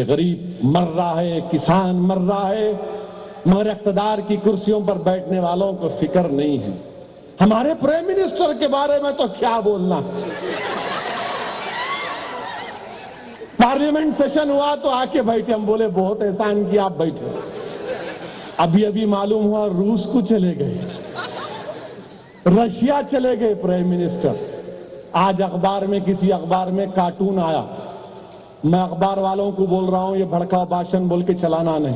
कि गरीब मर रहा है, किसान मर रहा है, मगर इख्तिदार की कुर्सियों पर बैठने वालों को फिक्र नहीं है। हमारे प्राइम मिनिस्टर के बारे में तो क्या बोलना। पार्लियामेंट सेशन हुआ तो आके बैठे, हम बोले बहुत एहसान किया, आप बैठे। अभी अभी मालूम हुआ रूस को चले गए, रशिया चले गए प्राइम मिनिस्टर। आज अखबार में, किसी अखबार में कार्टून आया, मैं अखबार वालों को बोल रहा हूं ये भड़काऊ भाषण बोल के चलाना नहीं।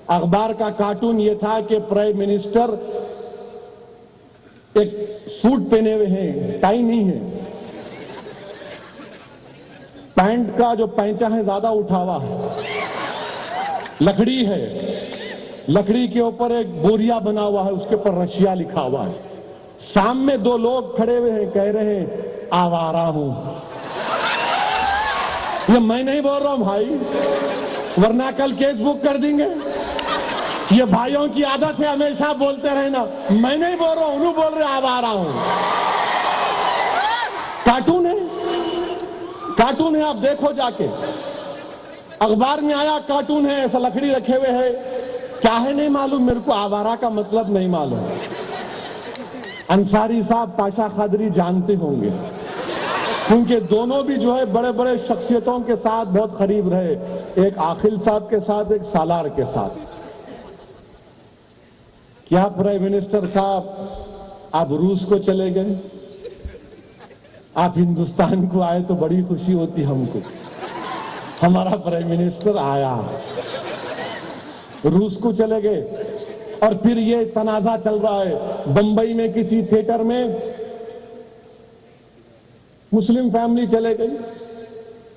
अखबार का कार्टून ये था कि प्राइम मिनिस्टर एक सूट पहने हुए हैं, टाई नहीं है, पैंट का जो पैंचा है ज्यादा उठा हुआ है, लकड़ी है, लकड़ी के ऊपर एक बोरिया बना हुआ है, उसके ऊपर रशिया लिखा हुआ है। सामने दो लोग खड़े हुए हैं, कह रहे हैं आवारा हूं। ये मैं नहीं बोल रहा हूं भाई, वरना कल केस बुक कर देंगे। ये भाइयों की आदत है हमेशा बोलते रहना, मैं नहीं बोल रहा हूं, उन्होंने बोल रहे आवारा हूं। कार्टून है, कार्टून है, आप देखो जाके, अखबार में आया कार्टून है, ऐसा लकड़ी रखे हुए है, क्या है नहीं मालूम मेरे को, आवारा का मतलब नहीं मालूम। अंसारी साहब पाशा खादरी जानते होंगे, क्योंकि दोनों भी जो है बड़े बड़े शख्सियतों के साथ बहुत करीब रहे, एक आखिल साहब के साथ, एक सालार के साथ। क्या प्राइम मिनिस्टर साहब आप रूस को चले गए, आप हिंदुस्तान को आए तो बड़ी खुशी होती हमको। हमारा प्राइम मिनिस्टर आया, रूस को चले गए, और फिर ये तनाजा चल रहा है बंबई में किसी थिएटर में, मुस्लिम फैमिली चले गई,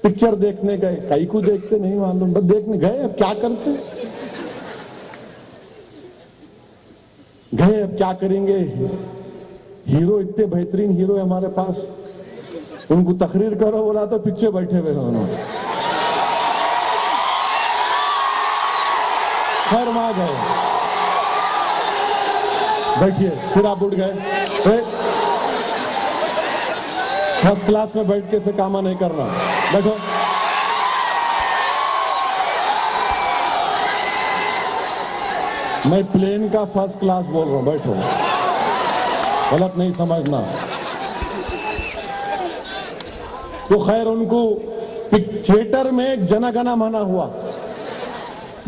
पिक्चर देखने गए, कई को देखते नहीं मालूम, बस देखने गए, अब क्या करते गए, अब क्या करेंगे। हीरो इतने बेहतरीन हीरो है हमारे पास, उनको तकरीर करो बोला तो पीछे बैठे हुए हैं उन्होंने, खैर वहां गए, बैठिए, फिर आप उठ गए। फर्स्ट क्लास में बैठ के से कामा नहीं करना, बैठो। मैं प्लेन का फर्स्ट क्लास बोल रहा हूं, बैठो, गलत नहीं समझना। तो खैर उनको थिएटर में एक जनगणना मना हुआ,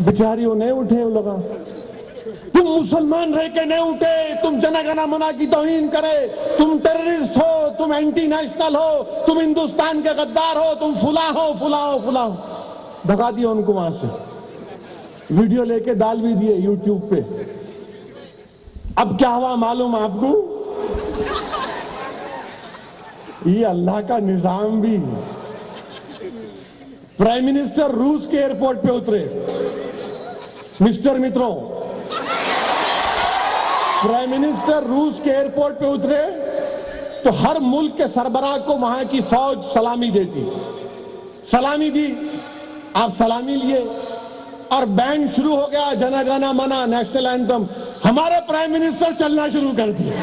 बेचारियों नहीं उठे, वो लगा तुम मुसलमान रह के नहीं उठे, तुम जनगणना मना की तौहीन करे, तुम टेररिस्ट हो, तुम एंटी नेशनल हो, तुम हिंदुस्तान के गद्दार हो, तुम फुला हो फुला हो फुला हो। भगा दिया उनको वहां से, वीडियो लेके डाल भी दिए यूट्यूब पे। अब क्या हुआ मालूम आपको, ये अल्लाह का निजाम भी। प्राइम मिनिस्टर रूस के एयरपोर्ट पे उतरे, मिस्टर मित्रों, प्राइम मिनिस्टर रूस के एयरपोर्ट पे उतरे तो हर मुल्क के सरबराह को वहां की फौज सलामी देती, सलामी दी, आप सलामी लिए और बैंड शुरू हो गया, जनगणना मना, नेशनल एंथम। हमारे प्राइम मिनिस्टर चलना शुरू कर दिए।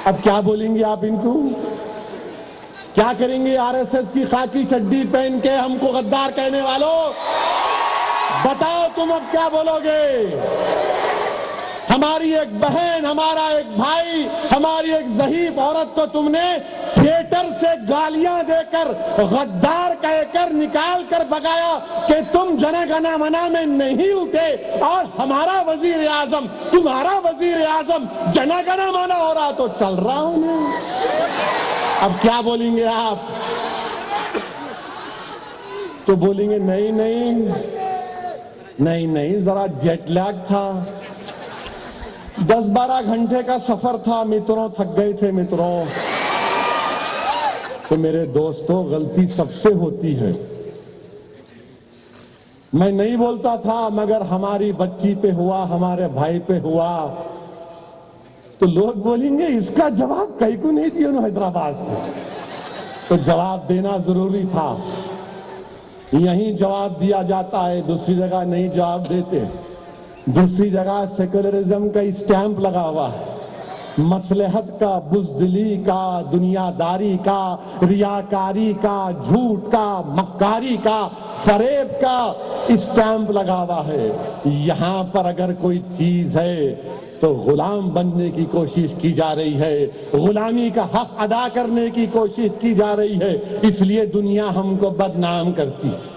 अब क्या बोलेंगे आप इनको, क्या करेंगे आरएसएस की खाकी चड्डी पहन के हमको गद्दार कहने वालों, बताओ तुम अब क्या बोलोगे। हमारी एक बहन, हमारा एक भाई, हमारी एक ज़हीफ औरत को तुमने थिएटर से गालियां देकर, गद्दार कहकर निकाल कर भगाया कि तुम जनगणना मना में नहीं उठे, और हमारा वजीर आजम, तुम्हारा वजीर आजम जनगणना मना हो रहा तो चल रहा हूं मैं। अब क्या बोलेंगे आप, तो बोलेंगे नहीं नहीं नहीं नहीं, जरा जेट लैग था, 10-12 घंटे का सफर था मित्रों, थक गए थे मित्रों। तो मेरे दोस्तों, गलती सबसे होती है। मैं नहीं बोलता था, मगर हमारी बच्ची पे हुआ, हमारे भाई पे हुआ, तो लोग बोलेंगे इसका जवाब कहीं को नहीं दिया हैदराबाद से। तो जवाब देना जरूरी था, यहीं जवाब दिया जाता है, दूसरी जगह नहीं जवाब देते। दूसरी जगह सेकुलरिज्म का स्टैंप लगा हुआ है, मसलहत का, बुज़दिली का, दुनियादारी का, रियाकारी का, झूठ का, मक्कारी का, फरेब का स्टैंप लगा हुआ है। यहां पर अगर कोई चीज है तो गुलाम बनने की कोशिश की जा रही है, गुलामी का हक अदा करने की कोशिश की जा रही है। इसलिए दुनिया हमको बदनाम करती है।